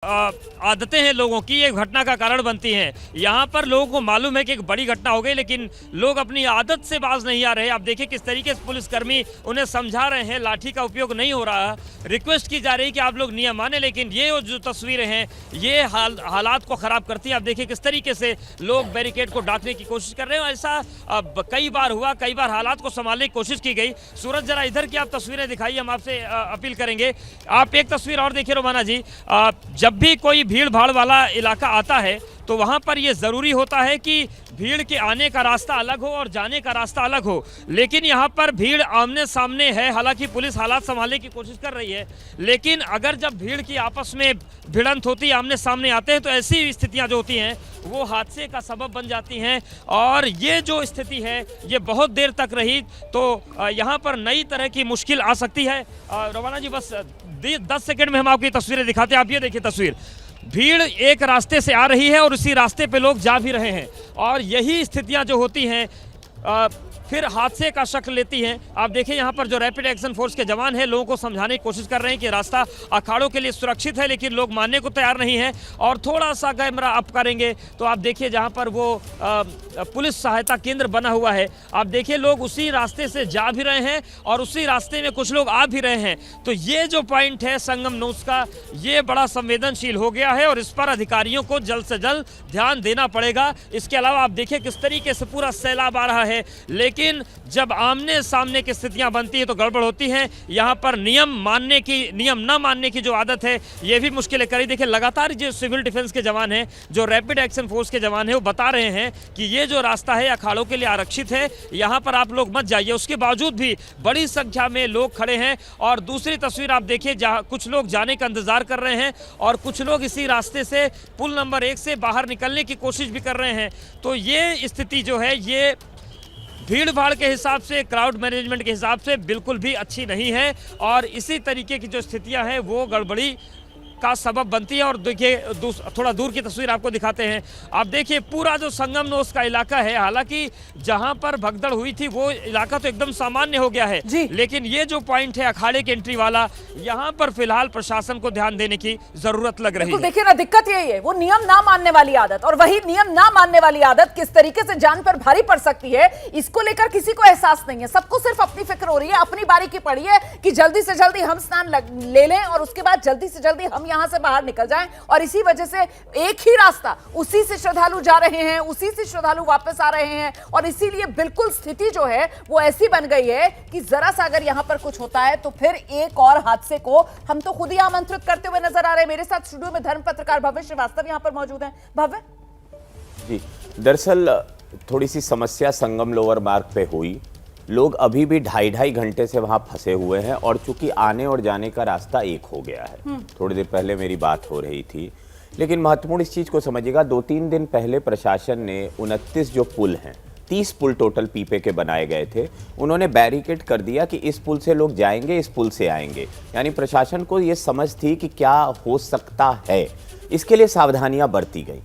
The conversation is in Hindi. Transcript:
आदतें हैं लोगों की, ये घटना का कारण बनती हैं। यहाँ पर लोगों को मालूम है कि एक बड़ी घटना हो गई, लेकिन लोग अपनी आदत से बाज नहीं आ रहे। आप देखिए किस तरीके से पुलिसकर्मी उन्हें समझा रहे हैं, लाठी का उपयोग नहीं हो रहा, रिक्वेस्ट की जा रही कि आप लोग नियम माने, लेकिन ये जो तस्वीरें हैं ये हालात को ख़राब करती हैं। आप देखिए किस तरीके से लोग बैरिकेड को डाकने की कोशिश कर रहे हैं। ऐसा कई बार हुआ, कई बार हालात को संभालने की कोशिश की गई। सूरज, जरा इधर की आप तस्वीरें दिखाइए, हम आपसे अपील करेंगे। आप एक तस्वीर और देखिए रोमाना जी, जब भी कोई भीड़ भाड़ वाला इलाका आता है तो वहाँ पर ये ज़रूरी होता है कि भीड़ के आने का रास्ता अलग हो और जाने का रास्ता अलग हो, लेकिन यहाँ पर भीड़ आमने सामने है। हालांकि पुलिस हालात संभालने की कोशिश कर रही है, लेकिन अगर जब भीड़ की आपस में भिड़ंत होती है, आमने सामने आते हैं, तो ऐसी स्थितियाँ जो होती हैं वो हादसे का सबब बन जाती हैं। और ये जो स्थिति है ये बहुत देर तक रही तो यहाँ पर नई तरह की मुश्किल आ सकती है। रवाना जी, बस 10 सेकंड में हम आपकी तस्वीरें दिखाते हैं। आप ये देखिए तस्वीर, भीड़ एक रास्ते से आ रही है और उसी रास्ते पे लोग जा भी रहे हैं, और यही स्थितियां जो होती हैं फिर हादसे का शक्ल लेती हैं। आप देखिए यहाँ पर जो रैपिड एक्शन फोर्स के जवान हैं लोगों को समझाने की कोशिश कर रहे हैं कि रास्ता अखाड़ों के लिए सुरक्षित है, लेकिन लोग मानने को तैयार नहीं हैं। और थोड़ा सा कैमरा अप करेंगे तो आप देखिए जहाँ पर वो पुलिस सहायता केंद्र बना हुआ है, आप देखिए लोग उसी रास्ते से जा भी रहे हैं और उसी रास्ते में कुछ लोग आ भी रहे हैं। तो ये जो पॉइंट है संगम नोस का, ये बड़ा संवेदनशील हो गया है और इस पर अधिकारियों को जल्द से जल्द ध्यान देना पड़ेगा। इसके अलावा आप देखिए किस तरीके से पूरा सैलाब आ रहा है, लेकिन जब आमने सामने की स्थितियां बनती है तो गड़बड़ होती है। यहाँ पर नियम न मानने की जो आदत है ये भी मुश्किलें करी। देखिए लगातार जो सिविल डिफेंस के जवान हैं, जो रैपिड एक्शन फोर्स के जवान हैं, वो बता रहे हैं कि ये जो रास्ता है अखाड़ों के लिए आरक्षित है, यहाँ पर आप लोग मत जाइए। उसके बावजूद भी बड़ी संख्या में लोग खड़े हैं। और दूसरी तस्वीर आप देखिए जहाँ कुछ लोग जाने का इंतजार कर रहे हैं और कुछ लोग इसी रास्ते से पुल नंबर 1 से बाहर निकलने की कोशिश भी कर रहे हैं। तो ये स्थिति जो है ये भीड़ भाड़ के हिसाब से, क्राउड मैनेजमेंट के हिसाब से बिल्कुल भी अच्छी नहीं है, और इसी तरीके की जो स्थितियां हैं वो गड़बड़ी का सबब बनती है। और देखिए थोड़ा दूर की तस्वीर आपको दिखाते हैं। आप देखिए पूरा जो संगम नोस का इलाका है, हालांकि जहां पर भगदड़ हुई थी वो इलाका तो एकदम सामान्य हो गया है, लेकिन ये जो पॉइंट है अखाड़े की एंट्री वाला, यहाँ पर फिलहाल प्रशासन को ध्यान देने की जरूरत लग रही है। देखिए ना, दिक्कत यही है, वो नियम ना मानने वाली आदत, और वही नियम ना मानने वाली आदत किस तरीके से जान पर भारी पड़ सकती है, इसको लेकर किसी को एहसास नहीं है। सबको सिर्फ अपनी फिक्र हो रही है, अपनी बारी की पड़ी है कि जल्दी से जल्दी हम स्नान ले लें और उसके बाद जल्दी से जल्दी हम यहां से बाहर निकल जाएं। और इसी वजह से एक ही रास्ता, उसी से श्रद्धालु जा रहे हैं, उसी से श्रद्धालु वापस आ रहे हैं। और इसीलिए बिल्कुल स्थिति जो है वो ऐसी बन गई है कि जरा सा अगर यहां पर कुछ होता है तो फिर एक और हादसे को हम तो खुद ही आमंत्रित करते हुए नजर आ रहे हैं। मेरे साथ स्टूडियो में धर्म पत्रकार भव्य श्रीवास्तव यहां पर मौजूद हैं। भव्य जी, दरअसल थोड़ी सी समस्या संगम लोअर मार्ग पे हुई। लोग अभी भी 2.5 घंटे से वहां फंसे हुए हैं, और चूंकि आने और जाने का रास्ता एक हो गया है। थोड़ी देर पहले मेरी बात हो रही थी, लेकिन महत्वपूर्ण इस चीज को समझिएगा, 2-3 दिन पहले प्रशासन ने 29 जो पुल हैं, 30 पुल टोटल पीपे के बनाए गए थे, उन्होंने बैरिकेड कर दिया कि इस पुल से लोग जाएंगे, इस पुल से आएंगे। यानी प्रशासन को ये समझ थी कि क्या हो सकता है, इसके लिए सावधानियां बरती गई।